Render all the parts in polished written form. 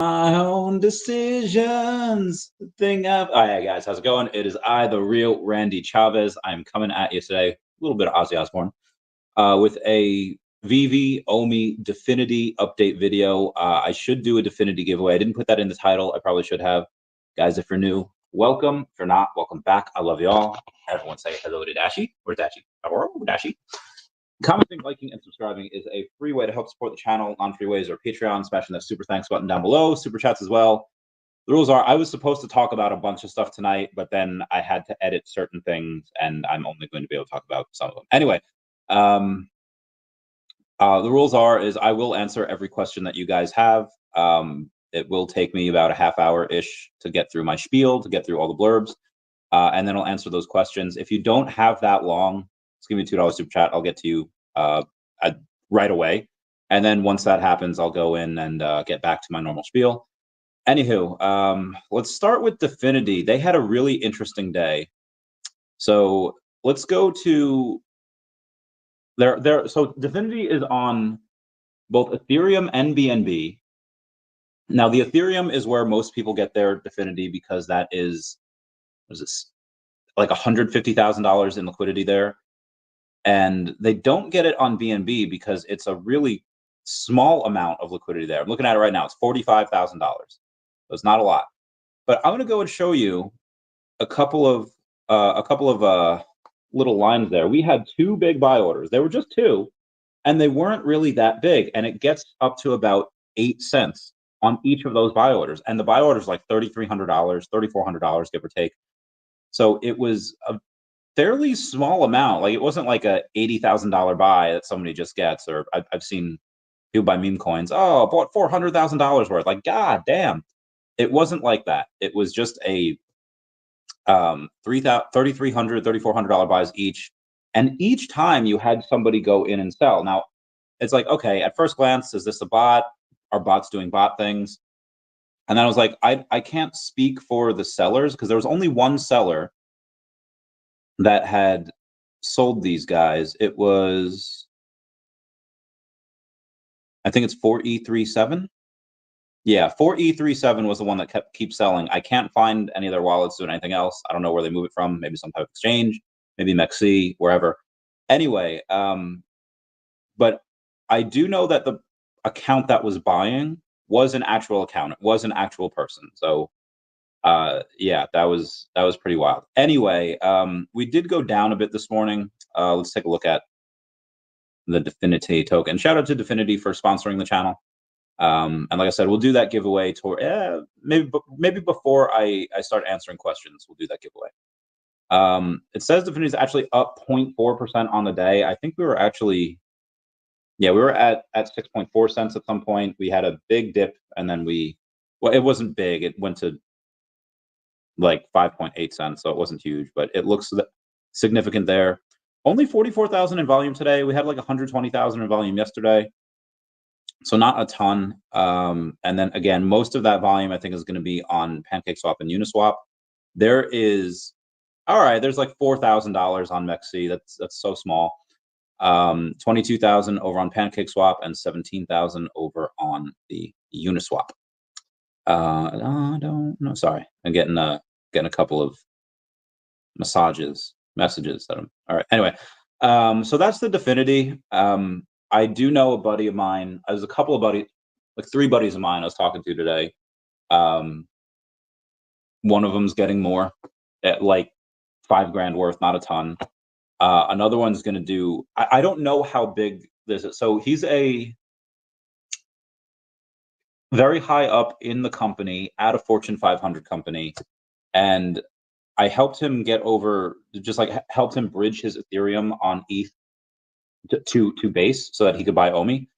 My own decisions. The thing of all right, guys, how's it going? It is I, the real Randy Chavez. I'm coming at you today, a little bit of Ozzy Osbourne, with a VeVe OMI Definity update video. I should do a Definity giveaway. I didn't put that in the title. I probably should have. Guys, if you're new, welcome. If you're not, welcome back. I love you all. Everyone say hello to Dashy. Where's Dashy? Hello, Dashy. Commenting, liking, and subscribing is a free way to help support the channel. Non-free ways or Patreon, smashing that super thanks button down below, super chats as well. The rules are I was supposed to talk about a bunch of stuff tonight, but then I had to edit certain things, and I'm only going to be able to talk about some of them. Anyway, the rules is I will answer every question that you guys have. It will take me about a half hour-ish to get through my spiel, to get through all the blurbs, and then I'll answer those questions. If you don't have that long, just give me $2 super chat. I'll get to you right away. And then once that happens, I'll go in and get back to my normal spiel. Anywho, let's start with Definity. They had a really interesting day. So let's go to so Definity is on both Ethereum and BNB. Now, the Ethereum is where most people get their Definity because that is, what is this, like $150,000 in liquidity there. And they don't get it on BNB because it's a really small amount of liquidity there. I'm looking at it right now. It's $45,000. So it's not a lot. But I'm going to go and show you a couple of little lines there. We had two big buy orders. They were just two, and they weren't really that big. And it gets up to about 8 cents on each of those buy orders. And the buy order is like $3,300, $3,400, give or take. So it was a fairly small amount. Like it wasn't like a $80,000 buy that somebody just gets, or I've seen people buy meme coins. Oh, I bought $400,000 worth. Like, God damn. It wasn't like that. It was just a $3,300, $3,400 buys each. And each time you had somebody go in and sell. Now, it's like, okay, at first glance, is this a bot? Are bots doing bot things? And then I was like, I can't speak for the sellers because there was only one seller that had sold these guys. It was, I think it's 4E37. Yeah, 4E37 was the one that keeps selling. I can't find any of their wallets doing anything else. I don't know where they move it from. Maybe some type of exchange, maybe MEXC, wherever. Anyway, but I do know that the account that was buying was an actual account. It was an actual person. So yeah, that was pretty wild. Anyway, we did go down a bit this morning. Let's take a look at the Definity token. Shout out to Definity for sponsoring the channel. And like I said, we'll do that giveaway maybe before I start answering questions, we'll do that giveaway. It says Definity is actually up 0.4% on the day. I think we were actually, yeah, we were at 6.4 cents at some point. We had a big dip, and then well, it wasn't big. It went to like 5.8 cents, so it wasn't huge, but it looks significant there. Only 44,000 in volume today. We had like 120,000 in volume yesterday, so not a ton. And then again, most of that volume I think is going to be on PancakeSwap and Uniswap. There is, all right, there's like $4,000 on MEXC. That's so small. 22,000 over on PancakeSwap and 17,000 over on the Uniswap. I don't know. Sorry, I'm getting a couple of messages that I'm all right. Anyway, so that's the Definity. I do know a buddy of mine. There's a couple of buddies, like 3 buddies of mine I was talking to today. One of them's getting more at like $5,000 worth, not a ton. Another one's going to do, I don't know how big this is. So he's a very high up in the company at a Fortune 500 company. And I helped him get over, just like helped him bridge his Ethereum on ETH to Base so that he could buy OMI.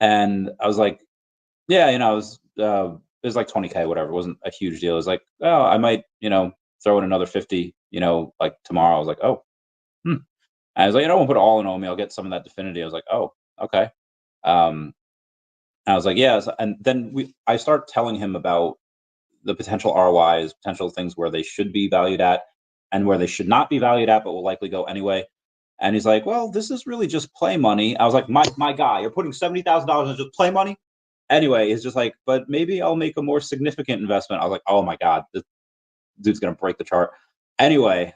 And I was like, yeah, it was like 20K, whatever. It wasn't a huge deal. It was like, oh, I might, throw in another 50, like tomorrow. I was like, oh, And I was like, I won't put it all in OMI. I'll get some of that Definity. I was like, oh, okay. I was like, yes. And then I start telling him about the potential ROIs, potential things where they should be valued at and where they should not be valued at, but will likely go anyway. And he's like, well, this is really just play money. I was like, my guy, you're putting $70,000 into just play money? Anyway, it's just like, but maybe I'll make a more significant investment. I was like, oh my God, this dude's gonna break the chart. Anyway,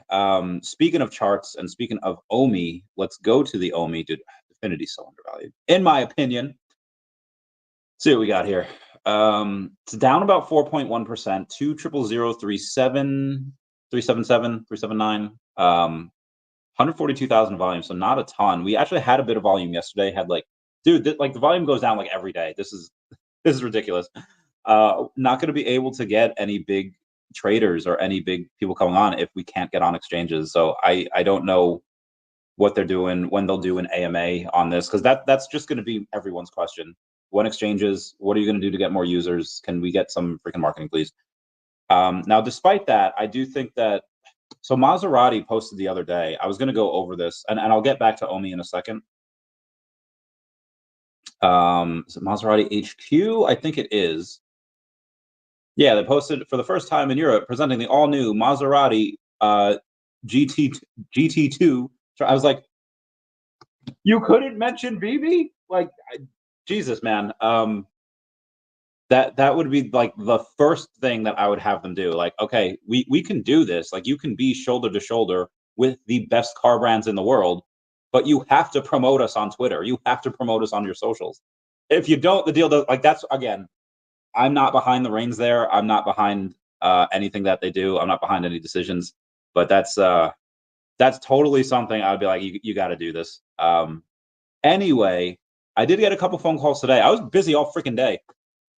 speaking of charts and speaking of OMI, let's go to the OMI. Dude, Definity so undervalued, in my opinion. See what we got here. It's down about 4.1%, 200037377 142,000 volume, so not a ton. We actually had a bit of volume yesterday. Had like, dude, like the volume goes down like every day. This is ridiculous. Not going to be able to get any big traders or any big people coming on if we can't get on exchanges. So I don't know what they're doing, when they'll do an AMA on this, because that's just going to be everyone's question. When exchanges, what are you going to do to get more users? Can we get some freaking marketing, please? Now, despite that, I do think that, so Maserati posted the other day, I was going to go over this, and I'll get back to OMI in a second. Is it Maserati HQ? I think it is. Yeah, they posted for the first time in Europe, presenting the all-new Maserati GT2. So I was like, you couldn't mention VeVe? Like, Jesus, man. That would be like the first thing that I would have them do. Like, okay, we can do this. Like, you can be shoulder to shoulder with the best car brands in the world, but you have to promote us on Twitter. You have to promote us on your socials. If you don't, the deal does, like, that's, again, I'm not behind the reins there. I'm not behind anything that they do. I'm not behind any decisions. But that's totally something I'd be like, you got to do this. Anyway, I did get a couple phone calls today. I was busy all freaking day,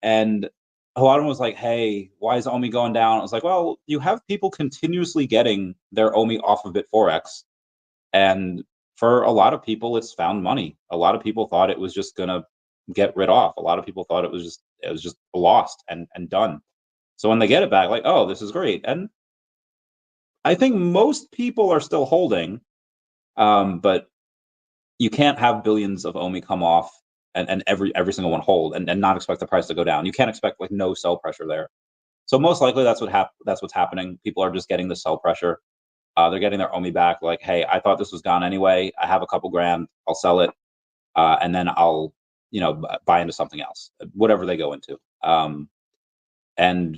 and a lot of them was like, "Hey, why is OMI going down?" I was like, "Well, you have people continuously getting their OMI off of Bit4X, and for a lot of people, it's found money. A lot of people thought it was just gonna get rid off. A lot of people thought it was just lost and done. So when they get it back, like, oh, this is great. And I think most people are still holding, but you can't have billions of OMI come off and every single one hold and not expect the price to go down. You can't expect like no sell pressure there. So most likely that's what's happening. People are just getting the sell pressure. They're getting their OMI back. Like, hey, I thought this was gone anyway. I have a couple grand. I'll sell it, and then I'll buy into something else, whatever they go into. And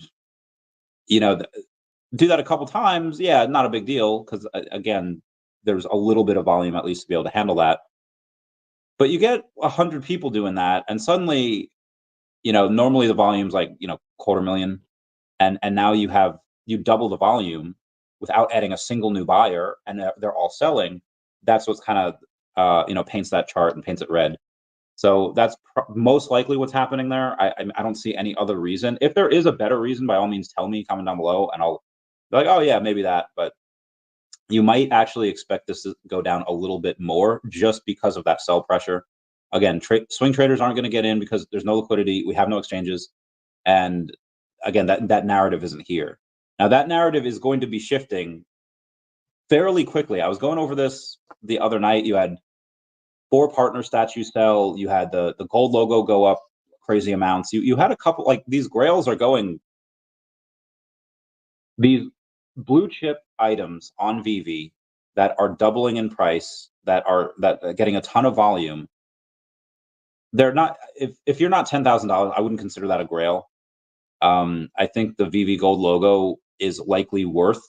do that a couple times. Yeah, not a big deal because again, there's a little bit of volume at least to be able to handle that. But you get 100 people doing that, and suddenly, normally the volume's like 250,000, and now you double the volume without adding a single new buyer, and they're all selling. That's what's kind of paints that chart and paints it red. So that's most likely what's happening there. I don't see any other reason. If there is a better reason, by all means, tell me, comment down below, and I'll be like, oh yeah, maybe that. But you might actually expect this to go down a little bit more just because of that sell pressure. Again, swing traders aren't going to get in because there's no liquidity. We have no exchanges. And again, that narrative isn't here. Now, that narrative is going to be shifting fairly quickly. I was going over this the other night. You had 4 partner statues sell. You had the gold logo go up crazy amounts. You had a couple, like these grails are going, these blue chip items on VeVe that are doubling in price, that are getting a ton of volume. They're not, if you're not $10,000, I wouldn't consider that a grail. I think the VeVe gold logo is likely worth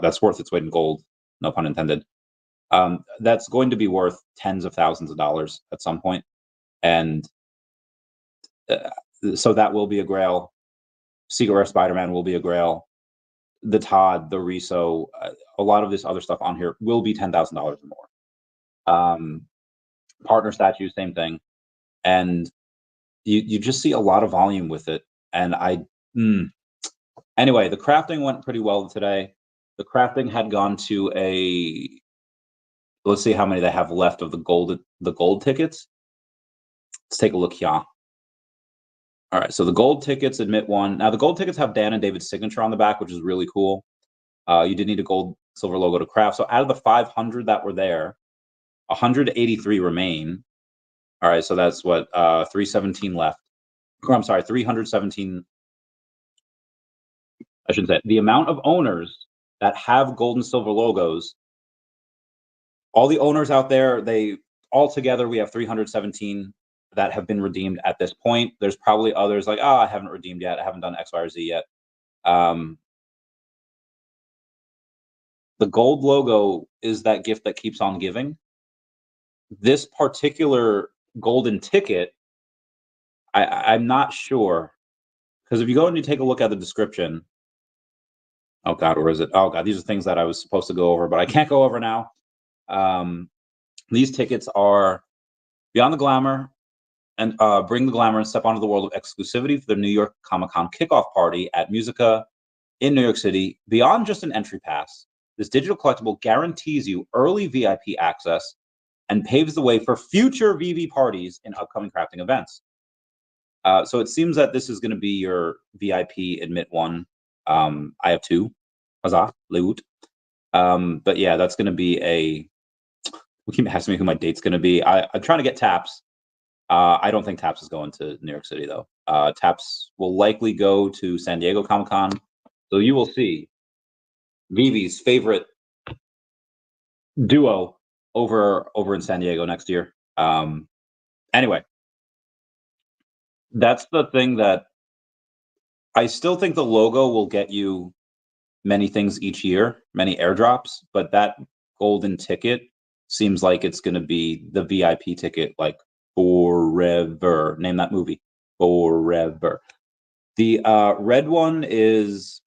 that's worth its weight in gold, no pun intended. That's going to be worth tens of thousands of dollars at some point. And so that will be a grail. Secret Rare Spider-Man will be a grail. The Todd, the Riso, a lot of this other stuff on here will be $10,000 or more. Partner statues, same thing. And you just see a lot of volume with it. And anyway, the crafting went pretty well today. The crafting had gone to let's see how many they have left of the gold tickets. Let's take a look here. All right, so the gold tickets admit 1. Now the gold tickets have Dan and David's signature on the back, which is really cool. You did need a gold silver logo to craft. So out of the 500 that were there, 183 remain. All right, so that's what 317 left. Or I'm sorry, 317. I shouldn't say. The amount of owners that have gold and silver logos, all the owners out there, all together we have 317. that have been redeemed at this point. There's probably others like, oh, I haven't redeemed yet. I haven't done X, Y, or Z yet. The gold logo is that gift that keeps on giving. This particular golden ticket, I'm not sure, because if you go and you take a look at the description, oh God, where is it? Oh God, these are things that I was supposed to go over, but I can't go over now. These tickets are Beyond the Glamour and Bring the Glamour and Step onto the world of exclusivity for the New York Comic-Con kickoff party at Musica in New York City. Beyond just an entry pass, this digital collectible guarantees you early VIP access and paves the way for future VeVe parties and upcoming crafting events. So it seems that this is going to be your VIP admit one. I have two. Huzzah, Lewoot. But yeah, that's going to be a. We keep asking me who my date's going to be. I'm trying to get Taps. I don't think Taps is going to New York City though. Taps will likely go to San Diego Comic-Con. So you will see VeVe's favorite duo over in San Diego next year. Anyway, that's the thing that I still think the logo will get you many things each year, many airdrops, but that golden ticket seems like it's going to be the VIP ticket like forever. Name that movie. Forever. The red one is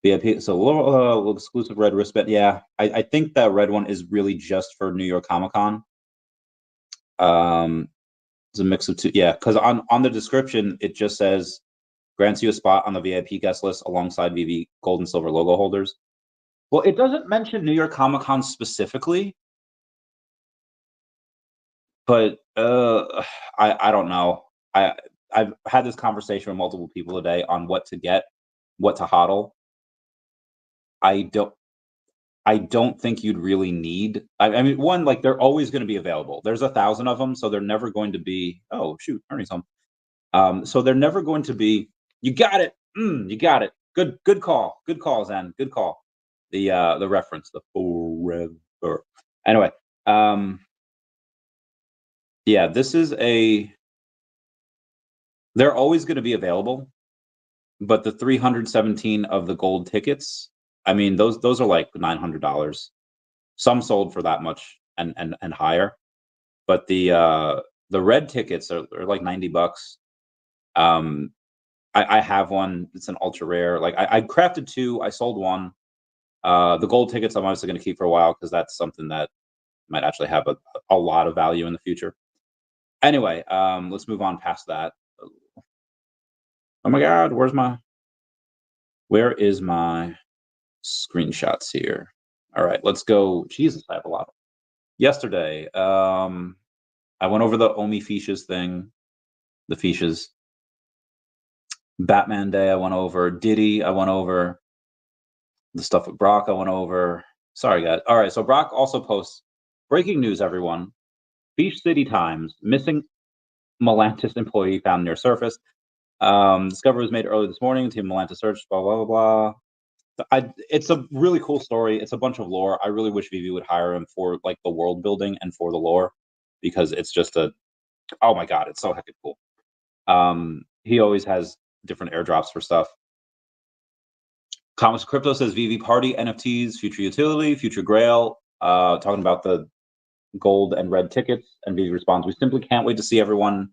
VIP, so little exclusive red wristband. Yeah, I think that red one is really just for New York Comic-Con. It's a mix of two. Yeah, because on the description it just says grants you a spot on the VIP guest list alongside VeVe gold and silver logo holders. Well, it doesn't mention New York Comic-Con specifically, but I don't know. I've had this conversation with multiple people today on what to get, what to hodl. I don't think you'd really need. I mean, one, like they're always going to be available. There's 1,000 of them, so they're never going to be. Oh shoot, Ernie's home. So they're never going to be. You got it. You got it. Good call. Good call, Zen. Good call. The reference, the forever. Anyway, yeah, this is a. They're always going to be available, but the 317 of the gold tickets. I mean, those are like $900. Some sold for that much and higher, but the red tickets are like $90. I have one. It's an ultra rare. Like I crafted two. I sold one. The gold tickets I'm obviously going to keep for a while because that's something that might actually have a lot of value in the future. Anyway, let's move on past that. Oh my God, where is my screenshots here? All right, let's go. Jesus, I have a lot. Yesterday, I went over the OMI fiches thing, the fiches. Batman Day, I went over. Diddy, I went over. The stuff with Brock, I went over. Sorry, guys. All right, so Brock also posts breaking news, everyone. Beach City Times, missing Melantis employee found near surface. Discovery was made early this morning. Team Melantis search, blah, blah, blah, blah. It's a really cool story. It's a bunch of lore. I really wish VeVe would hire him for like the world building and for the lore because it's just oh my God, it's so heckin' cool. He always has different airdrops for stuff. Comics Crypto says VeVe Party, NFTs, future utility, future Grail, talking about the gold and red tickets. And VeVe responds, we simply can't wait to see everyone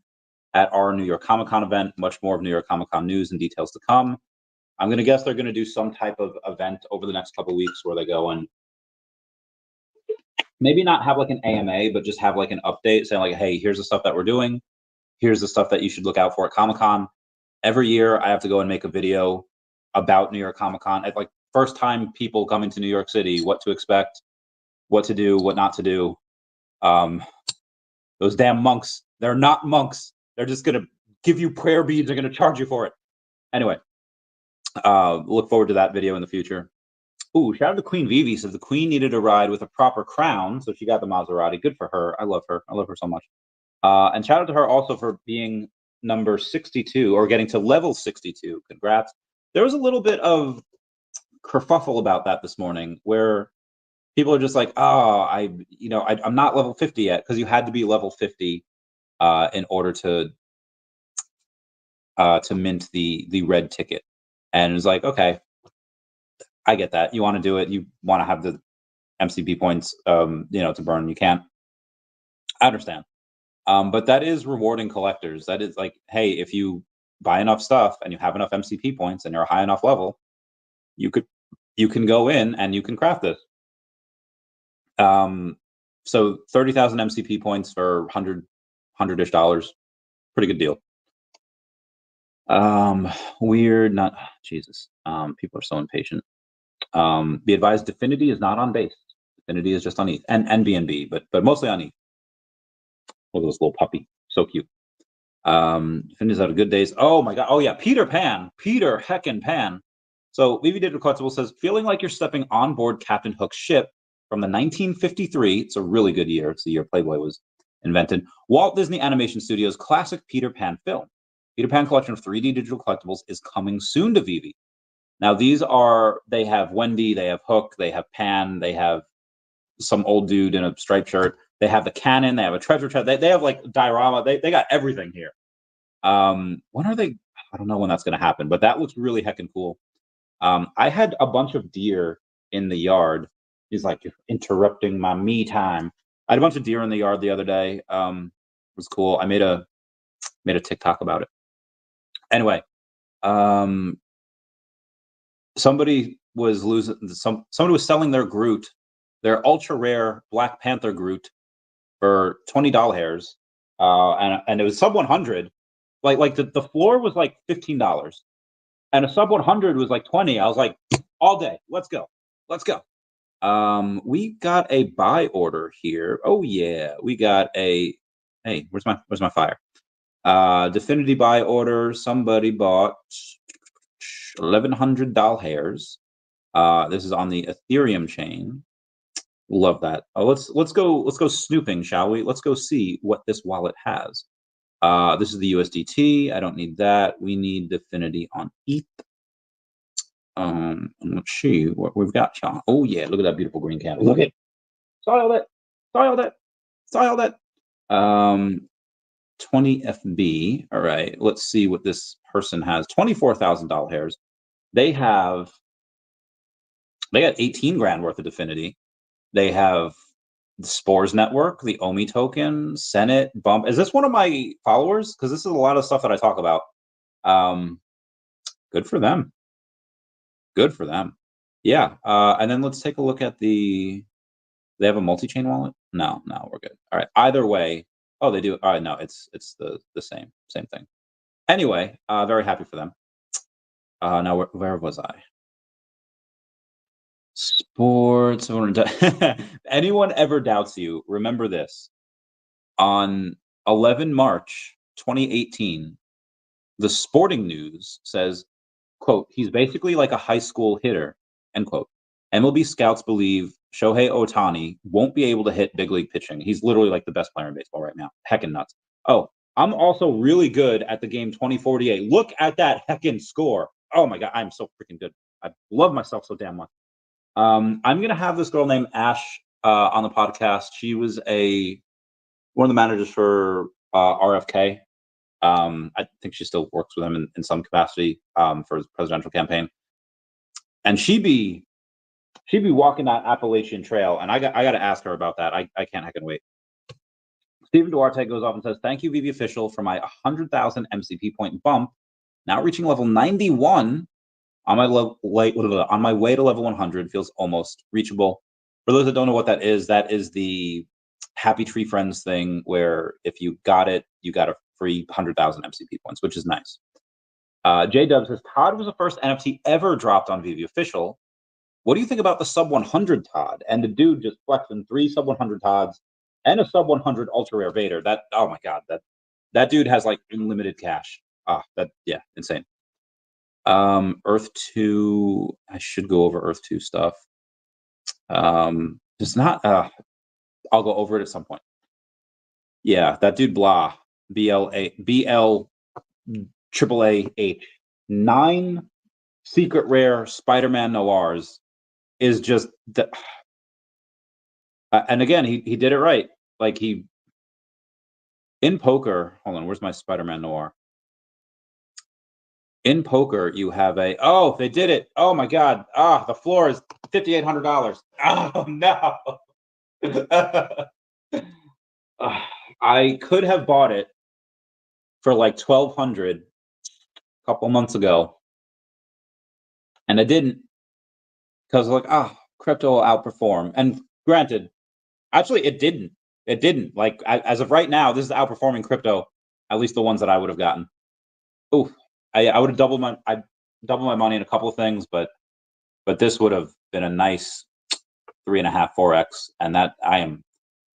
at our New York Comic-Con event. Much more of New York Comic-Con news and details to come. I'm going to guess they're going to do some type of event over the next couple of weeks where they go and maybe not have like an AMA, but just have like an update saying like, hey, here's the stuff that we're doing. Here's the stuff that you should look out for at Comic-Con. Every year I have to go and make a video about New York Comic-Con. At like first time people coming to New York City, what to expect, what to do, what not to do. Those damn monks, they're not monks. They're just going to give you prayer beads. They're going to charge you for it. Anyway, look forward to that video in the future. Ooh, shout out to Queen VeVe. Says the Queen needed a ride with a proper crown, so she got the Maserati. Good for her. I love her. I love her so much. And shout out to her also for being number 62 or getting to level 62. Congrats. There was a little bit of kerfuffle about that this morning where people are just like, oh, I'm not level 50 yet, because you had to be level 50 in order to mint the red ticket. And it's like, okay, I get that. You want to do it. You want to have the MCP points, to burn. You can't. I understand. But that is rewarding collectors. That is like, hey, if you buy enough stuff and you have enough MCP points and you're a high enough level, you can go in and you can craft this. So 30,000 MCP points for 100-ish dollars, pretty good deal. Weird, not Jesus. People are so impatient. Be advised, Definity is not on base. Definity is just on ETH and BNB, but mostly on ETH. Look at this little puppy, so cute. Definity's out of good days. Oh my god. Oh yeah, Peter heckin' Pan. So VeVe Digital Collectibles says, feeling like you're stepping on board Captain Hook's ship from the 1953. It's a really good year. It's the year Playboy was invented. Walt Disney Animation Studios' classic Peter Pan film. Peter Pan collection of 3D digital collectibles is coming soon to VeVe. Now they have Wendy, they have Hook, they have Pan, they have some old dude in a striped shirt. They have the cannon, they have a treasure chest. They have like diorama. They got everything here. When are they? I don't know when that's going to happen, but that looks really heckin' cool. I had a bunch of deer in the yard. He's like, you're interrupting my me time. I had a bunch of deer in the yard the other day. It was cool. I made a TikTok about it. Anyway, somebody was selling their Groot, their ultra rare Black Panther Groot, for $20 hairs, and it was sub 100. Like the floor was like $15, and a sub 100 was like 20. I was like, all day, let's go. We got a buy order here. Oh yeah, we got a. Hey, where's my fire? Definity buy order. Somebody bought $1,100 hairs. This is on the Ethereum chain. Love that. Let's go snooping, shall we? Let's go see what this wallet has. This is the USDT. I don't need that. We need Definity on ETH. Let's see what we've got, Sean. Oh yeah, look at that beautiful green candle. Look at saw all that. 20 FB. All right, let's see what this person has. $24,000 hairs. They got 18 grand worth of Definity. They have the Spores Network, the OMI token, Senate, Bump. Is this one of my followers? Because this is a lot of stuff that I talk about. Good for them. Yeah. And then let's take a look at they have a multi-chain wallet? No, we're good. All right. Either way. Oh, they do. All right. No, it's the same thing. Anyway, very happy for them. Now where was I? Sports. Anyone ever doubts you, remember this. On 11 March 2018, the Sporting News says, quote, he's basically like a high school hitter, end quote. MLB scouts believe Shohei Ohtani won't be able to hit big league pitching. He's literally like the best player in baseball right now. Heckin' nuts. Oh, I'm also really good at the game 2048. Look at that heckin' score. Oh my God, I'm so freaking good. I love myself so damn much. I'm gonna have this girl named Ash on the podcast. She was one of the managers for RFK. I think she still works with him in some capacity for his presidential campaign. And she'd be walking that Appalachian Trail, and I got to ask her about that. I can't heckin' wait. Stephen Duarte goes off and says, "Thank you, VeVe official, for my 100,000 MCP point bump. Now reaching level 91 on my way to level 100 feels almost reachable." For those that don't know what that is the Happy Tree Friends thing, where if you got it, you got a free 100,000 MCP points, which is nice. J-Dub says, Todd was the first NFT ever dropped on VeVe official. What do you think about the sub 100 Todd? And the dude just flexing 3 sub 100 Todds and a sub 100 ultra rare Vader. That, oh my God, that dude has like unlimited cash. Insane. Earth 2, I should go over Earth 2 stuff. It's not, I'll go over it at some point. Yeah, that dude Blah, BL triple AH, 9 secret rare Spider-Man Noirs is just And again, he did it right. Like in poker, hold on, where's my Spider-Man Noir? In poker, you have oh, they did it. Oh my God. The floor is $5,800. Oh no. I could have bought it for like 1,200 a couple months ago, and I didn't because like, crypto will outperform. And granted, actually, it didn't. It didn't. Like as of right now, this is outperforming crypto, at least the ones that I would have gotten. Ooh, I would have doubled my money in a couple of things, but this would have been a nice 3.5, 4x, and that I am.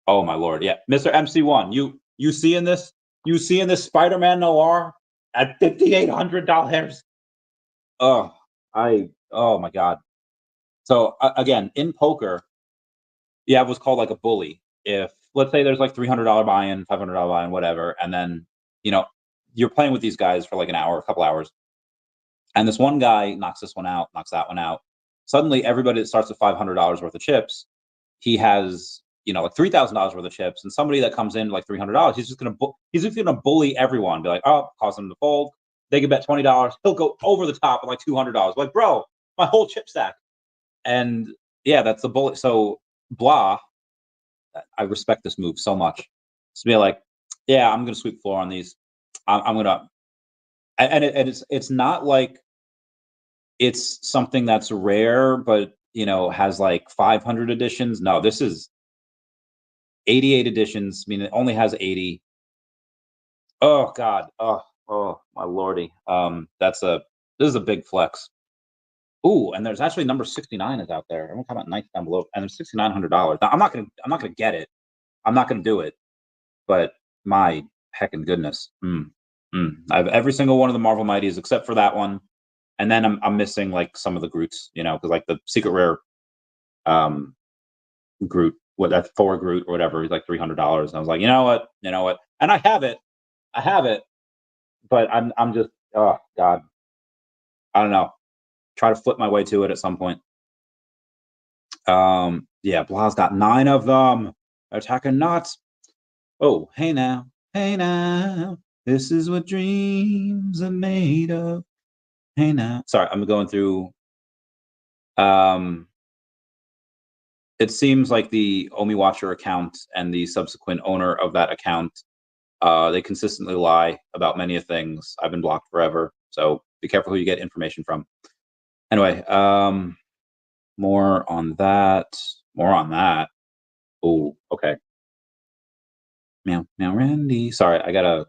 Oh my lord, yeah, Mr. MC1, you see in this? You see in this Spider-Man Noir at $5,800? Oh, oh my god. So again, in poker, yeah, it was called like a bully. If let's say there's like $300 buy-in, $500 buy-in, whatever, and then you know you're playing with these guys for like an hour, a couple hours, and this one guy knocks this one out, knocks that one out. Suddenly, everybody that starts with $500 worth of chips, he has like $3,000 worth of chips, and somebody that comes in like $300, he's just gonna bully everyone, be like, oh, cause them to fold. They can bet $20. He'll go over the top at like $200. Like, bro, my whole chip stack. And yeah, that's the bully. So blah, I respect this move so much. To be like, yeah, I'm gonna sweep floor on these. I'm gonna, and it's not like it's something that's rare, but has like 500 editions. No, this is 88 editions. I mean, it only has 80. Oh God. Oh my lordy. This is a big flex. Ooh, and there's actually number 69 is out there. I'm gonna comment 19 down below, and there's $6,900. Now I'm not gonna get it. I'm not gonna do it. But my heckin' goodness. I have every single one of the Marvel Mighties except for that one. And then I'm missing like some of the Groots, because like the secret rare Groot, what that Thor Groot or whatever, he's like $300. And I was like, you know what? And I have it, but I'm just, oh God, I don't know. Try to flip my way to it at some point. Yeah, Blah's got 9 of them. Attacking nuts. Oh, hey now, this is what dreams are made of. Hey now. Sorry, I'm going through. It seems like the Omi Watcher account and the subsequent owner of that account, they consistently lie about many of things. I've been blocked forever, so be careful who you get information from. Anyway, more on that. Oh, okay. Meow, Randy. Sorry, I gotta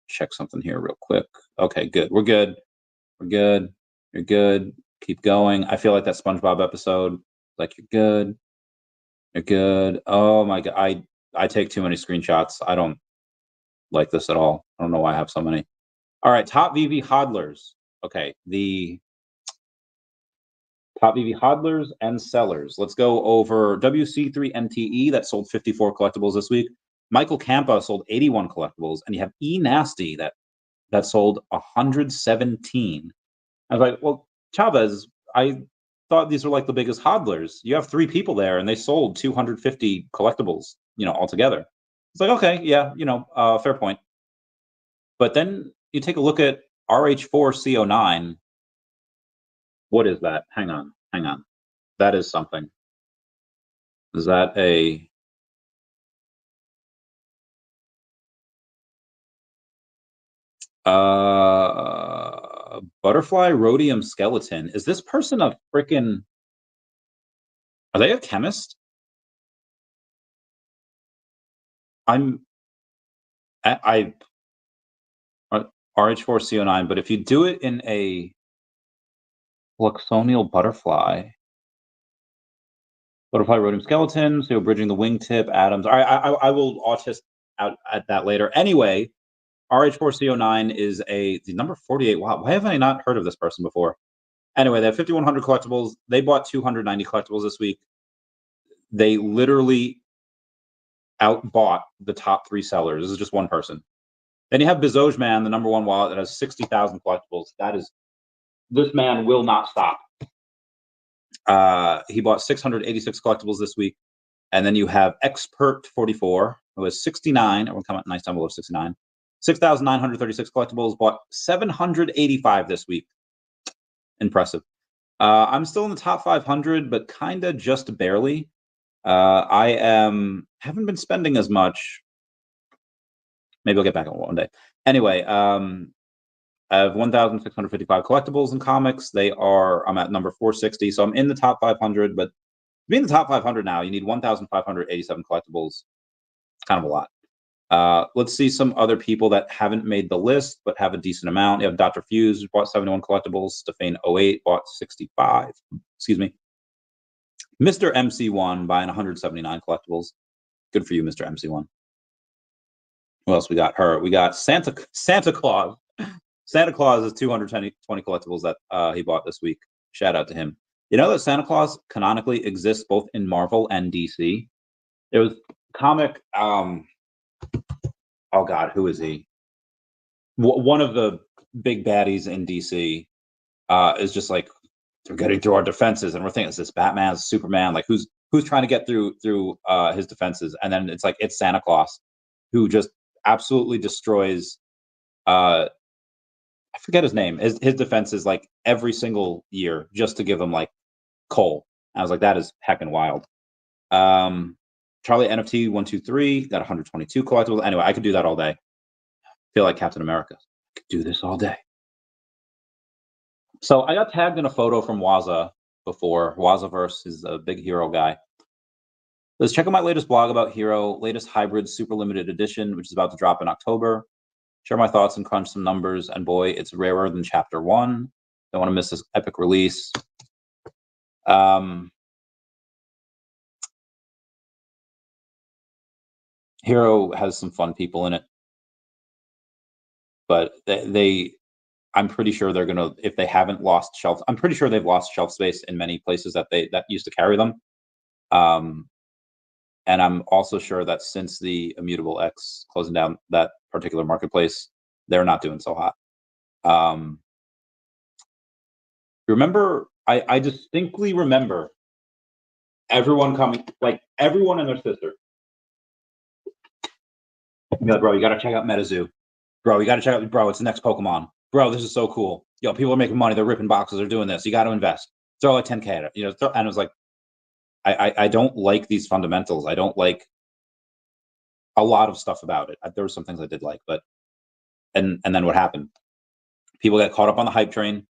check something here real quick. Okay, good. We're good. You're good. Keep going. I feel like that SpongeBob episode. Like you're good. Oh my God. I take too many screenshots. I don't like this at all. I don't know why I have so many. All right, top VeVe hodlers. Okay, the top VeVe hodlers and sellers. Let's go over WC3MTE that sold 54 collectibles this week. Michael Campa sold 81 collectibles, and you have E Nasty that sold 117. I was like, well, Chavez, I thought these were like the biggest hodlers. You have 3 people there, and they sold 250 collectibles, altogether. It's like, okay, yeah, fair point. But then you take a look at RH4CO9. What is that? Hang on. That is something. Is that a butterfly rhodium skeleton? Is this person a freaking? Are they a chemist? I RH4CO9, but if you do it in a Fluxonial butterfly rhodium skeleton, so you're bridging the wingtip atoms. All right, I will autist out at that later. Anyway, RH4CO9 is the number 48. Wow, why haven't I not heard of this person before? Anyway, they have 5,100 collectibles. They bought 290 collectibles this week. They literally outbought the top 3 sellers. This is just one person. Then you have Bezos Man, the number 1 wallet that has 60,000 collectibles. This man will not stop. He bought 686 collectibles this week. And then you have Expert44, who is 69. Everyone come out nice number of 69. 6,936 collectibles, bought 785 this week. Impressive. I'm still in the top 500, but kind of just barely. I haven't been spending as much. Maybe I'll get back on one day. Anyway, I have 1,655 collectibles and comics. I'm at number 460, so I'm in the top 500. But to be in the top 500 now, you need 1,587 collectibles. It's kind of a lot. Let's see some other people that haven't made the list but have a decent amount. You have Dr. Fuse, who bought 71 collectibles. Stefan 08 bought 65. Excuse me. Mr. MC1 buying 179 collectibles. Good for you, Mr. MC1. Who else we got? We got Santa Claus. Santa Claus is 220 collectibles that he bought this week. Shout out to him. You know that Santa Claus canonically exists both in Marvel and DC? It was comic. Oh God, who is he? One of the big baddies in DC is just like, they're getting through our defenses, and we're thinking, is this Batman, Superman? Like, who's trying to get through his defenses? And then it's Santa Claus, who just absolutely destroys. I forget his name. His defenses like every single year, just to give him like coal. I was like, that is heckin' wild. Charlie NFT 123 got 122 collectibles. Anyway, I could do that all day. Feel like Captain America. I could do this all day. So I got tagged in a photo from Waza before. Wazaverse is a big Hero guy. Let's check out my latest blog about Hero, latest hybrid super limited edition, which is about to drop in October. Share my thoughts and crunch some numbers. And boy, it's rarer than Chapter 1. Don't want to miss this epic release. Hero has some fun people in it. But I'm pretty sure they're gonna, if they haven't lost shelf, I'm pretty sure they've lost shelf space in many places that used to carry them. And I'm also sure that since the Immutable X closing down that particular marketplace, they're not doing so hot. Remember, I distinctly remember everyone coming, like everyone and their sister. Yeah, bro, you gotta check out MetaZoo. Bro, you gotta check out, bro, it's the next Pokemon. Bro, this is so cool. Yo, people are making money. They're ripping boxes. They're doing this. You got to invest. Throw like 10K at it. And it was like, I don't like these fundamentals. I don't like a lot of stuff about it. There were some things I did like, but and then what happened? People got caught up on the hype train,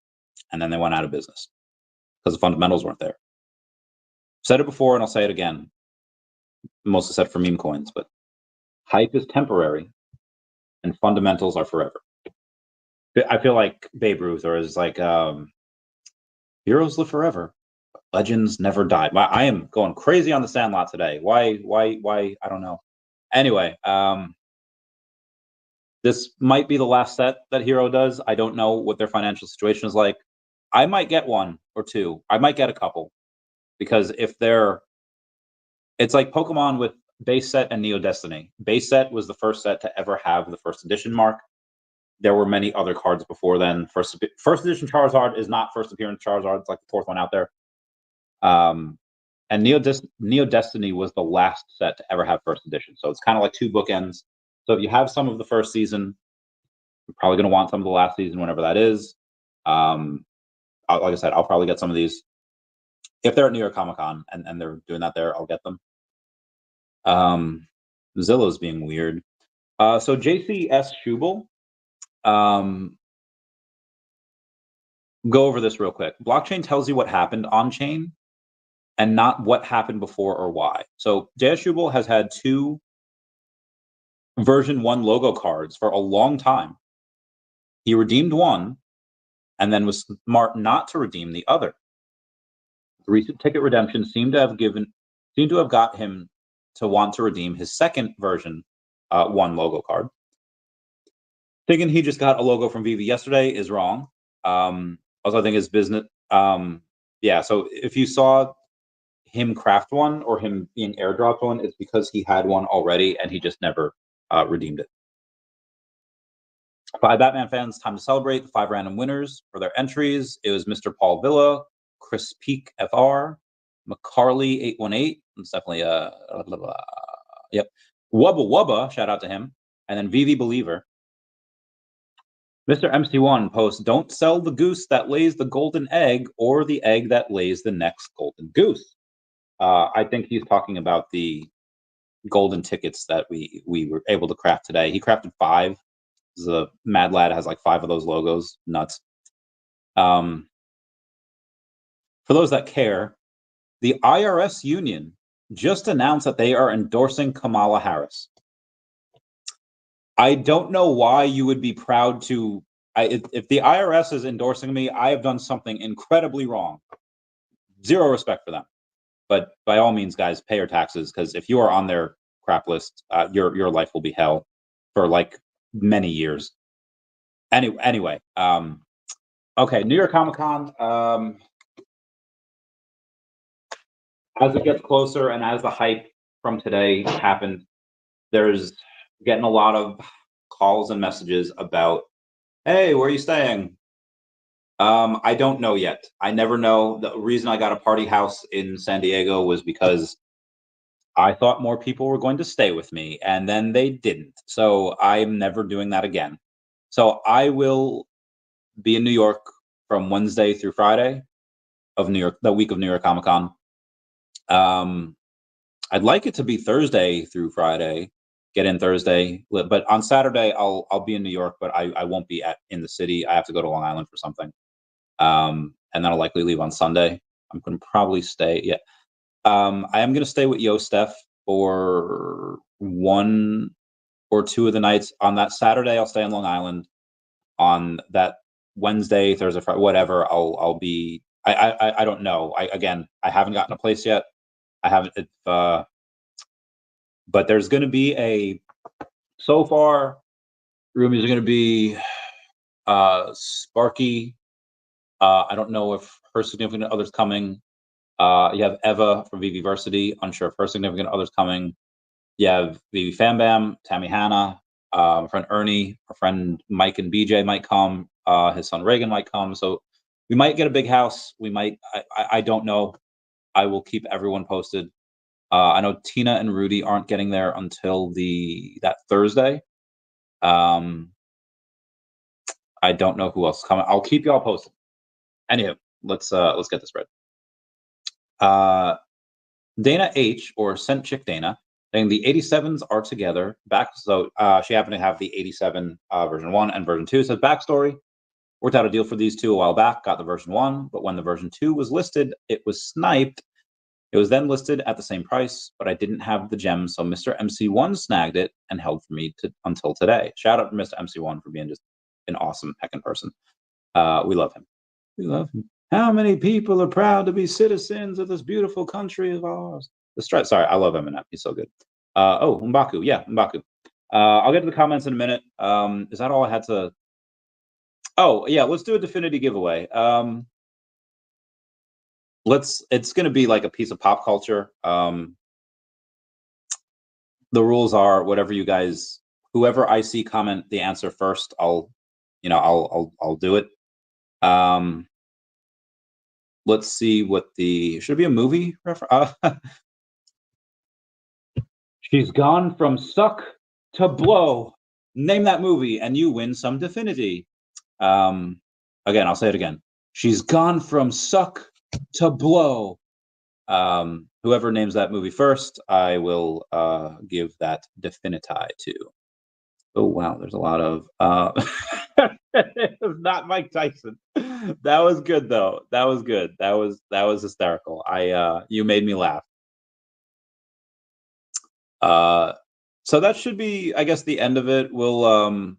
and then they went out of business because the fundamentals weren't there. Said it before, and I'll say it again. Mostly said for meme coins, but hype is temporary, and fundamentals are forever. I feel like Babe Ruth, or is like heroes live forever, legends never died. I am going crazy on the Sandlot today. Why? I don't know. Anyway, this might be the last set that Hero does. I don't know what their financial situation is like. I might get one or two. I might get a couple, because if it's like Pokemon with base set and Neo Destiny. Base set was the first set to ever have the first edition mark. There were many other cards before then. First edition Charizard is not first appearance Charizard. It's like the fourth one out there. And Neo Destiny was the last set to ever have first edition. So it's kind of like two bookends. So if you have some of the first season, you're probably going to want some of the last season, whenever that is. Like I said, I'll probably get some of these. If they're at New York Comic Con and they're doing that there, I'll get them. Zillow's being weird. So JCS Schubel, go over this real quick. Blockchain tells you what happened on chain and not what happened before or why. So JS Schubel has had 2 version 1 logo cards for a long time. He redeemed one and then was smart not to redeem the other. The recent ticket redemption seemed to have got him to want to redeem his second version 1 logo card. Thinking he just got a logo from VeVe yesterday is wrong. Also, I think his business, yeah, so if you saw him craft one or him being airdropped one, it's because he had one already and he just never redeemed it. 5 Batman fans, time to celebrate the 5 random winners for their entries. It was Mr. Paul Villa, Chris Peak FR, McCarley 818. It's definitely yep. Wubba Wubba, shout out to him. And then VeVe Believer. Mr. MC1 posts, don't sell the goose that lays the golden egg or the egg that lays the next golden goose. I think he's talking about the golden tickets that we were able to craft today. He crafted 5. The Mad Lad has like 5 of those logos. Nuts. For those that care, the IRS union just announced that they are endorsing Kamala Harris. I don't know why you would be proud to. If the IRS is endorsing me, I have done something incredibly wrong. Zero respect for them. But by all means, guys, pay your taxes, because if you are on their crap list, your life will be hell for like many years. Anyway, okay, New York Comic Con. As it gets closer and as the hype from today happened, there's getting a lot of calls and messages about, hey, where are you staying? I don't know yet. I never know. The reason I got a party house in San Diego was because I thought more people were going to stay with me, and then they didn't. So I'm never doing that again. So I will be in New York from Wednesday through Friday of New York, the week of New York Comic Con. I'd like it to be Thursday through Friday. Get in Thursday, but on Saturday I'll be in New York, but I won't be in the city. I have to go to Long Island for something, and then I'll likely leave on Sunday. I'm going to probably stay. Yeah, I am going to stay with Yo Steph for 1 or 2 of the nights. On that Saturday, I'll stay on Long Island. On that Wednesday, Thursday, Friday, whatever, I'll be. I don't know. I haven't gotten a place yet. I haven't. But there's going to be so far, roomies are going to be Sparky. I don't know if her significant other's coming. You have Eva from VeVeversity. Unsure if her significant other's coming. You have VeVe Fam Bam, Tammy Hanna, my friend Ernie, our friend Mike and BJ might come. His son Reagan might come. So we might get a big house. We might. I don't know. I will keep everyone posted. I know Tina and Rudy aren't getting there until that Thursday. I don't know who else is coming. I'll keep y'all posted. Anywho, let's get this read. Dana H, or Scent Chick Dana, saying the 87s are together. So she happened to have the 87 version 1 and version 2. Says backstory. Worked out a deal for these 2 a while back. Got the version 1, but when the version 2 was listed, it was sniped. It was then listed at the same price, but I didn't have the gem, so Mr. MC1 snagged it and held for me until today. Shout out to Mr. MC1 for being just an awesome heckin' person. We love him. We love him. How many people are proud to be citizens of this beautiful country of ours? Sorry, I love Eminem. He's so good. M'Baku. Yeah, M'Baku. I'll get to the comments in a minute. Is that all I had to? Oh, yeah, let's do a Definity giveaway. It's going to be like a piece of pop culture. The rules are whatever you guys, whoever I see comment the answer first, I'll do it. Let's see what should it be a movie reference? She's gone from suck to blow. Name that movie and you win some Definity. Again, I'll say it again. She's gone from suck to blow. Whoever names that movie first, I will give that Definity to. Oh wow, there's a lot of it was not Mike Tyson. That was good though. That was good. That was hysterical. You made me laugh. So that should be, I guess, the end of it. We'll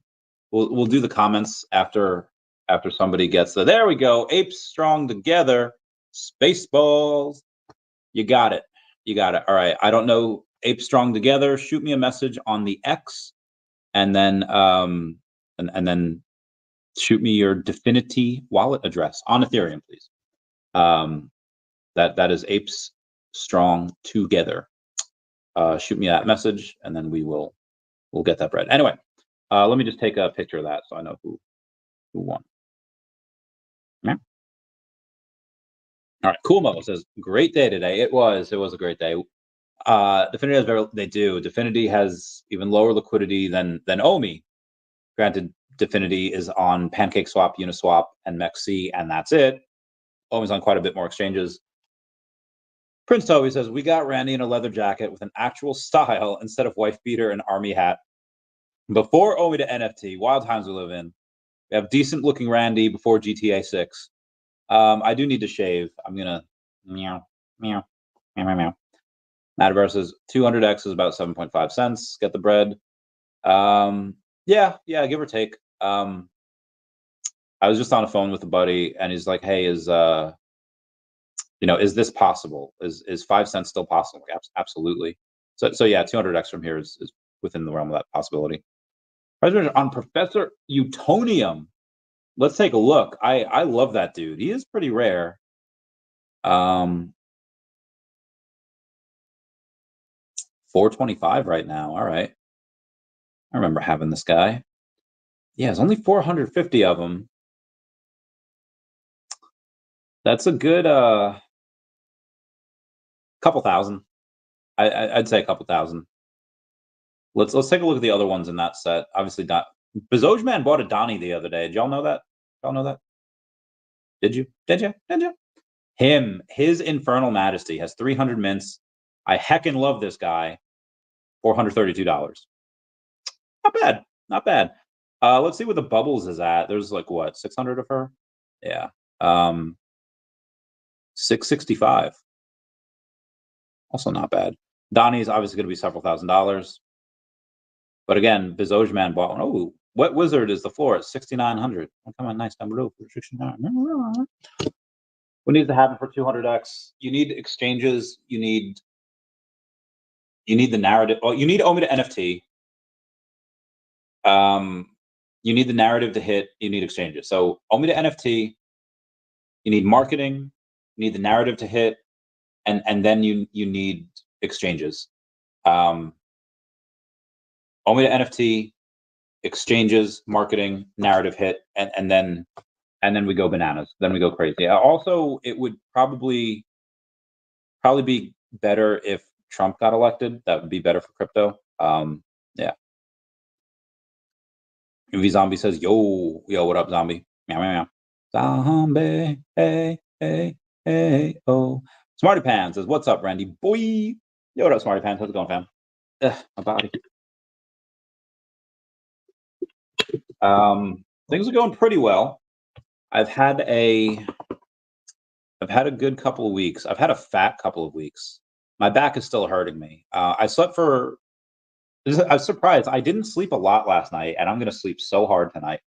do the comments after somebody gets there. There we go. Apes strong together. Spaceballs. You got it. All right. I don't know. Apes strong together. Shoot me a message on the X, and then and then shoot me your Definity wallet address on Ethereum, please. That is Apes strong together. Shoot me that message, and then we'll get that bread. Anyway, let me just take a picture of that so I know who won. Yeah. All right, Kumo says, great day today. It was a great day. Definity Definity has even lower liquidity than OMI. Granted, Definity is on Pancake Swap, Uniswap, and MEXC, and that's it. OMI's on quite a bit more exchanges. Prince Toby says, we got Randy in a leather jacket with an actual style instead of wife beater and army hat. Before OMI to NFT, wild times we live in. We have decent looking Randy before GTA 6. I do need to shave. I'm gonna meow, meow, meow, meow, meow. Mataverse says 200x is about 7.5 cents. Get the bread. Yeah, give or take. I was just on a phone with a buddy, and he's like, "Hey, is this possible? Is 5 cents still possible?" Absolutely. So yeah, 200x from here is within the realm of that possibility. On Professor Utonium. Let's take a look. I love that dude. He is pretty rare. 425 right now. All right. I remember having this guy. Yeah, there's only 450 of them. That's a good couple thousand. I'd say a couple thousand. Let's take a look at the other ones in that set. Obviously, not. Bezoj Man bought a Donnie the other day. Did y'all know that? Y'all know that? Did you? His Infernal Majesty has 300 mints. I heckin' love this guy. $432. Not bad. Let's see what the bubbles is at. There's like what, 600 of her? Yeah. 665. Also not bad. Donnie is obviously going to be several $1,000s. But again, Bezoj Man bought one. Oh, what wizard is the floor at 6,900? Oh, come on, nice number. What needs to happen for 200x? You need exchanges. You need the narrative. Oh, you need OMI to NFT. You need the narrative to hit. You need exchanges. So OMI to NFT. You need marketing. You need the narrative to hit, and then you need exchanges. OMI to NFT, exchanges, marketing, narrative hit, and then we go bananas. Then we go crazy. Also, it would probably be better if Trump got elected. That would be better for crypto. Yeah. MV Zombie says, "Yo, what up, Zombie? Meow, meow, meow. Zombie, hey, oh." Smarty Pan says, "What's up, Randy boy? Yo, what up, Smarty Pan? How's it going, fam? My body. Things are going pretty well. I've had a good couple of weeks. I've had a fat couple of weeks. My back is still hurting me. I slept for. I was surprised. I didn't sleep a lot last night, and I'm going to sleep so hard tonight.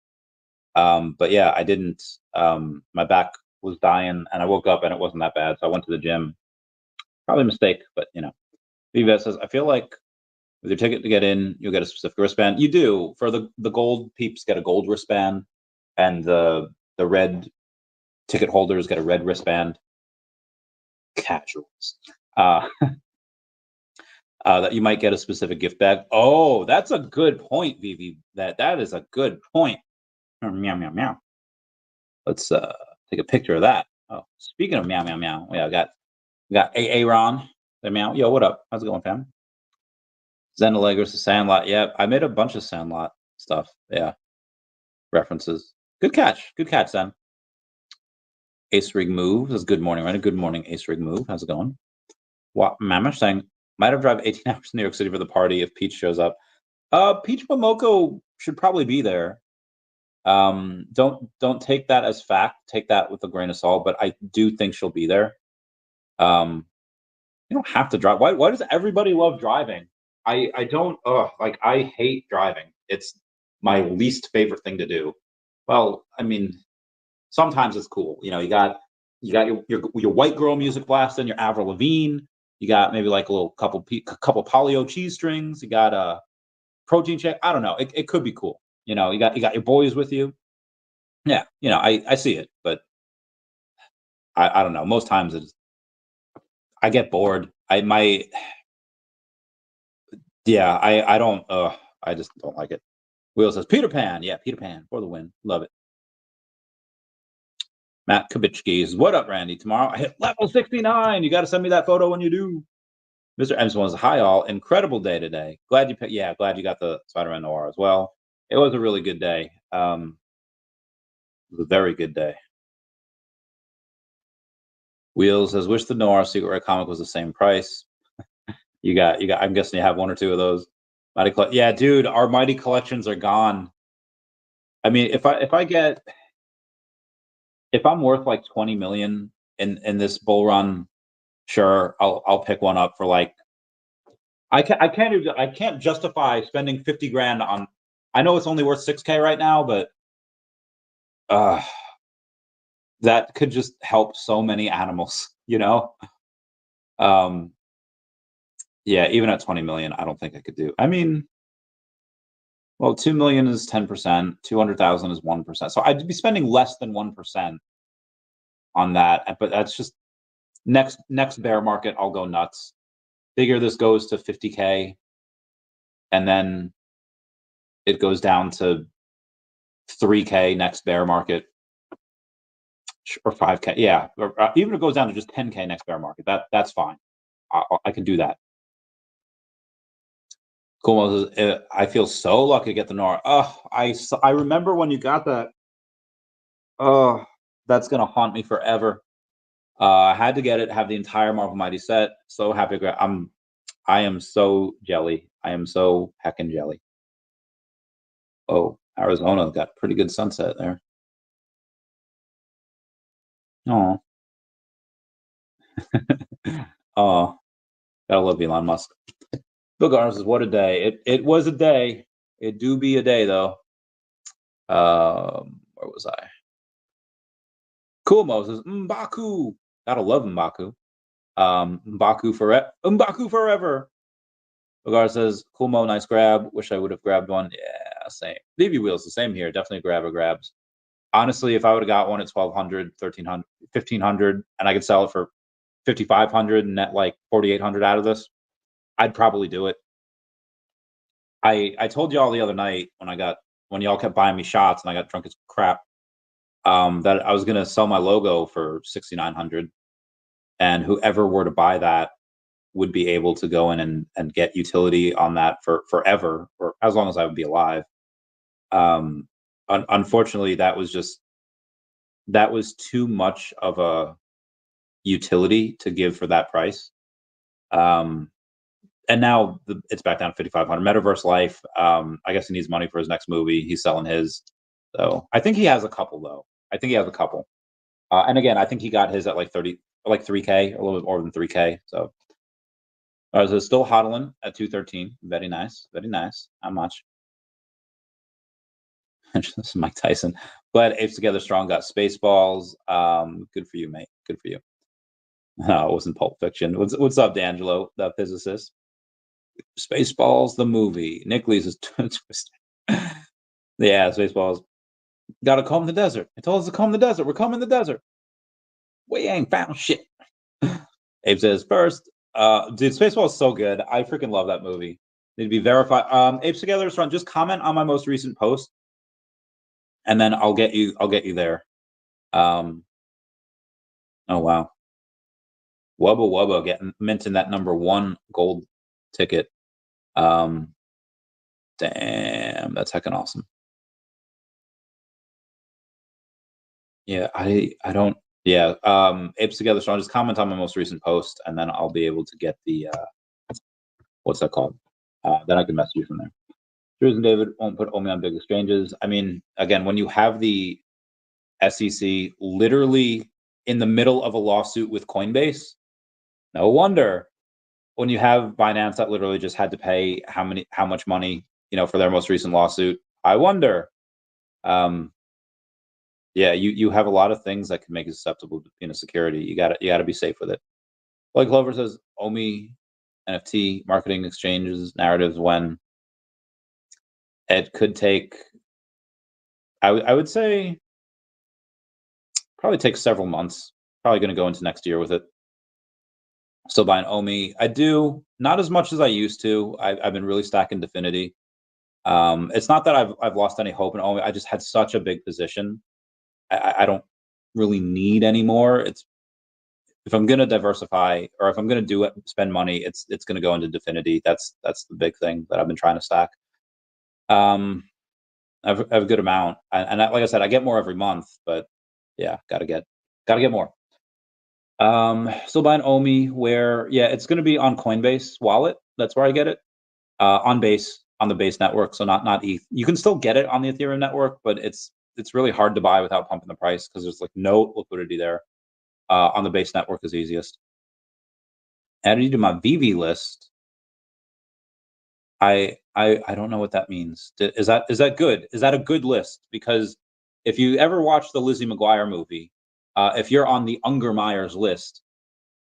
But yeah, I didn't. My back was dying, and I woke up and it wasn't that bad. So I went to the gym. Probably a mistake, but VeVe says, I feel like with your ticket to get in, you'll get a specific wristband. You do. For the gold peeps, get a gold wristband, and the red ticket holders get a red wristband. Casuals. That you might get a specific gift bag. Oh, that's a good point, VeVe. That is a good point. Meow, meow, meow. Let's take a picture of that. Oh, speaking of meow, meow, meow. Yeah, we got Aaron. Meow. Yo, what up? How's it going, fam? Zen Allegros, the Sandlot. Yeah, I made a bunch of Sandlot stuff. Yeah. References. Good catch, Zen. Ace Rig Move says, good morning, right? Good morning, Ace Rig Move. How's it going? What Mama saying, might have drive 18 hours to New York City for the party if Peach shows up. Peach Momoko should probably be there. Don't take that as fact. Take that with a grain of salt, but I do think she'll be there. You don't have to drive. Why does everybody love driving? I don't. Like I hate driving. It's my least favorite thing to do. Well, I mean, sometimes it's cool. You got your white girl music blasting, your Avril Lavigne. You got maybe like a little couple polio cheese strings. You got a protein shake. I don't know. It could be cool. You got your boys with you. Yeah, I see it, but I don't know. Most times I get bored. I don't. I just don't like it. Will says Peter Pan. Yeah, Peter Pan for the win. Love it. Matt Kabitschke's, what up, Randy? Tomorrow I hit level 69. You got to send me that photo when you do. Mr. Emerson was, hi all, incredible day today. Glad you glad you got the Spider-Man Noir as well. It was a really good day. It was a very good day. Wheels says, wish the Noir Secret Rare comic was the same price. you got. I'm guessing you have one or two of those. Yeah, dude, our Mighty collections are gone. I mean, if I'm worth like 20 million in this bull run, sure, I'll pick one up for like. I can't justify spending 50 grand on. I know it's only worth 6K right now, but that could just help so many animals, you know. Yeah, even at 20 million, I don't think I could do. I mean, well, 2 million is 10%, 200,000 is 1%. So I'd be spending less than 1% on that. But that's just next bear market, I'll go nuts. Figure this goes to 50K, and then it goes down to 3K next bear market, or 5K. Yeah, or even if it goes down to just 10K next bear market, that's fine. I can do that. Cool. I feel so lucky to get the Nora. Oh, I remember when you got that. Oh, that's gonna haunt me forever. I had to get it. Have the entire Marvel Mighty set. So happy to grab. I am so jelly. I am so heckin' jelly. Oh, Arizona got pretty good sunset there. Oh. Oh, gotta love Elon Musk. Bill Garner says, "What a day! It was a day. It do be a day though." Where was I? Cool Moses, M'Baku. Gotta love M'Baku. M'Baku forever. M'Baku forever. Lagar says, cool Mo, nice grab. Wish I would have grabbed one. Yeah, same. VeVe Wheels, the same here. Definitely grabs. Honestly, if I would have got one at 1,200, 1,300, 1,500, and I could sell it for 5,500 and net like 4,800 out of this, I'd probably do it. I told y'all the other night when y'all kept buying me shots and I got drunk as crap, that I was gonna sell my logo for 6,900, and whoever were to buy that would be able to go in and get utility on that for forever, or as long as I would be alive. Unfortunately, that was too much of a utility to give for that price. And now it's back down to 5,500. Metaverse Life. I guess he needs money for his next movie. He's selling his. So I think he has a couple though. And again, I think he got his at like 3K, a little bit more than 3K. So I was still hodling at 213. Very nice. How much? This is Mike Tyson. But Apes Together Strong got Spaceballs. Good for you, mate. Good for you. No, it wasn't Pulp Fiction. What's up, D'Angelo, the physicist? Spaceballs, the movie. Nick Lee's is twisted. Yeah, Spaceballs. Gotta comb the desert. It told us to comb the desert. We're combing the desert. We ain't found shit. Abe says, first, dude, Spaceballs is so good. I freaking love that movie. Need to be verified. Apes Together Strong, just comment on my most recent post, and then I'll get you there. Oh wow. Wubba Wubba getting minting that #1 gold ticket. Damn, that's heckin' awesome. Yeah, I don't. Yeah, Apes Together Strong. Just comment on my most recent post, and then I'll be able to get the what's that called? Then I can message you from there. Drews and David won't put OMI on big exchanges. I mean, again, when you have the SEC literally in the middle of a lawsuit with Coinbase, no wonder. When you have Binance that literally just had to pay how much money, for their most recent lawsuit, I wonder. Yeah, you have a lot of things that can make it susceptible to being a security. You gotta be safe with it. Like Clover says, OMI, NFT, marketing exchanges, narratives, when it could take, I would say, probably take several months. Probably going to go into next year with it. Still buying OMI. I do not as much as I used to. I've been really stacking Definity. It's not that I've lost any hope in OMI. I just had such a big position. I don't really need anymore. If I'm going to diversify, or if I'm going to do it, spend money, it's going to go into Definity. That's the big thing that I've been trying to stack. I have a good amount, and like I said, I get more every month. But yeah, gotta get more. Still buying OMI, where it's going to be on Coinbase wallet. That's where I get it. On the Base network, so not ETH. You can still get it on the Ethereum network, but it's really hard to buy without pumping the price because there's like no liquidity there. On the Base network is easiest. Added you to my VeVe list. I don't know what that means. Is that good? Is that a good list? Because if you ever watch the Lizzie McGuire movie, if you're on the Unger Myers list,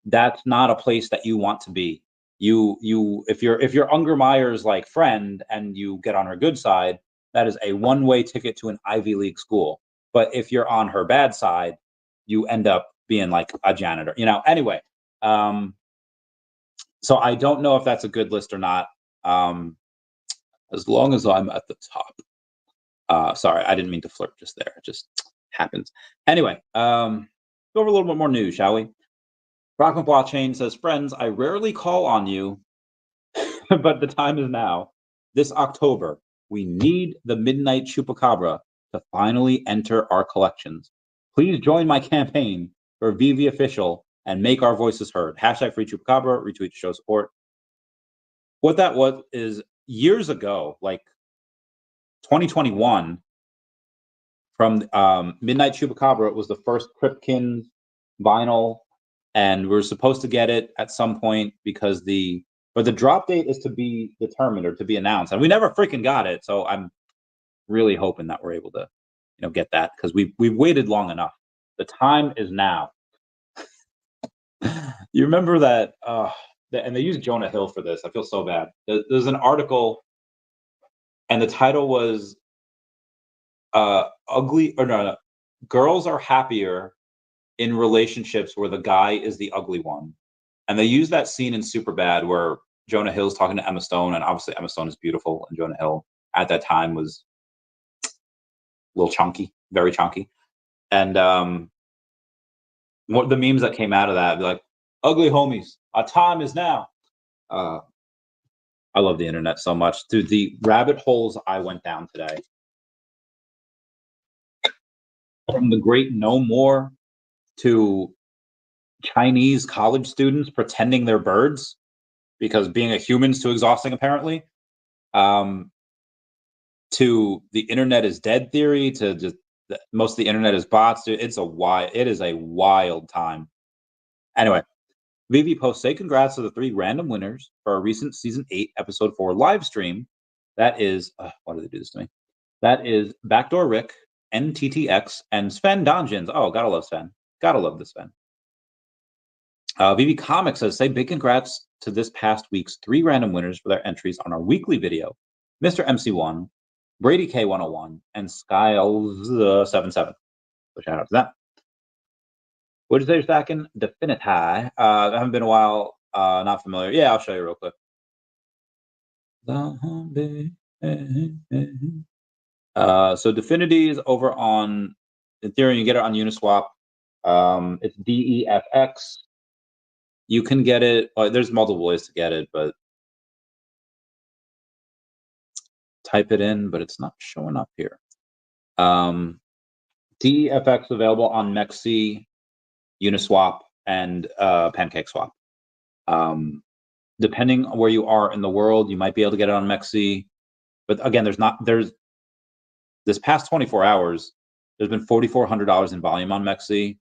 that's not a place that you want to be. If you're Unger Myers like friend and you get on her good side, that is a one-way ticket to an Ivy League school. But if you're on her bad side, you end up being like a janitor. Anyway, so I don't know if that's a good list or not. As long as I'm at the top. Sorry, I didn't mean to flirt just there. It just happens. Anyway, go over a little bit more news, shall we? Rockman Blockchain says, friends, I rarely call on you, but the time is now. This October, we need the Midnight Chupacabra to finally enter our collections. Please join my campaign for VeVe Official and make our voices heard. Hashtag free Chupacabra, retweet to show support. What that was is years ago, like 2021, from Midnight Chupacabra, it was the first Kripken vinyl, and we're supposed to get it at some point because the drop date is to be determined or to be announced, and we never freaking got it. So I'm really hoping that we're able to, get that, because we've waited long enough. The time is now. You remember that? And they used Jonah Hill for this. I feel so bad. There's an article, and the title was "Ugly" or no, "Girls Are Happier in Relationships Where the Guy is the Ugly One," and they use that scene in Superbad where Jonah Hill's talking to Emma Stone, and obviously Emma Stone is beautiful, and Jonah Hill at that time was a little chunky, very chunky. And what the memes that came out of that, like, ugly homies, our time is now. I love the internet so much. Dude, the rabbit holes I went down today. From the great No More to Chinese college students pretending they're birds because being a human's too exhausting, apparently. To the internet is dead theory, to just most of the internet is bots. Dude, it is a wild time. Anyway, VeVe posts say congrats to the 3 random winners for our recent season 8 episode 4 live stream. That is why did they do this to me? That is Backdoor Rick, NTTX, and Sven Donjins. Oh, gotta love Sven. Gotta love this Sven. VeVe Comics says, say big congrats to this past week's 3 random winners for their entries on our weekly video. Mr. MC1, Brady K101, and Skiles77. So shout out to that. What did you say you're stacking? Definity. I haven't been a while. Not familiar. Yeah, I'll show you real quick. So Definity is over on Ethereum. You get it on Uniswap. It's DEFX. You can get it. There's multiple ways to get it, but type it in, but it's not showing up here. DEFX available on Mexi, Uniswap, and PancakeSwap. Depending on where you are in the world, you might be able to get it on Mexi. But again, there's this past 24 hours, there's been $4,400 in volume on Mexi.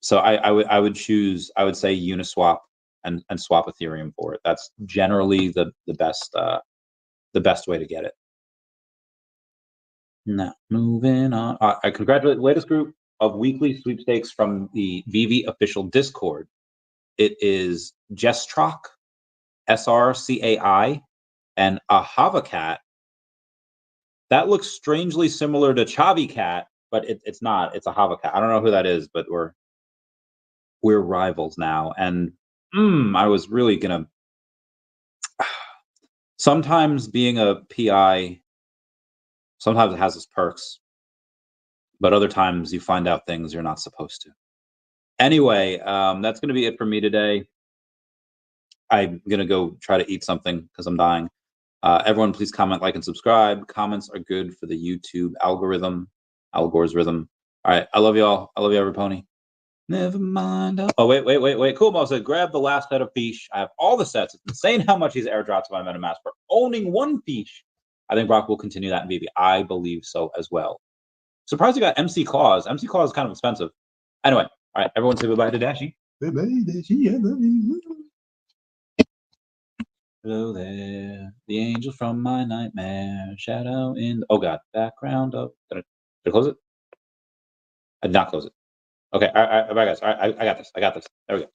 So I would say Uniswap and swap Ethereum for it. That's generally the best way to get it. Now moving on. I congratulate the latest group of weekly sweepstakes from the VeVe official Discord. It is Jestrock, SRCAI, and Ahavacat. That looks strangely similar to Chavez Cat, but it's not. It's Ahavacat. I don't know who that is, but we're rivals now. And I was really gonna. Sometimes being a PI, sometimes it has its perks. but other times you find out things you're not supposed to. Anyway, that's going to be it for me today. I'm going to go try to eat something because I'm dying. Everyone, please comment, like, and subscribe. Comments are good for the YouTube algorithm. All right, I love y'all. I love you, every pony. Never mind. Oh, wait. Cool Mo said, grab the last set of Peach. I have all the sets. It's insane how much he's airdropped to my MetaMask for owning one Peach. I think Brock will continue that in VeVe. I believe so as well. Surprised he got MC Claus. MC Claus is kind of expensive. Anyway, all right, everyone say bye-bye to Dashy. Bye-bye, Dashy. I love you. Hello there, the angels from my nightmare, shadow in the, oh god, background of, did I close it? I did not close it. Okay, all right, bye guys. All right, I got this. There we go.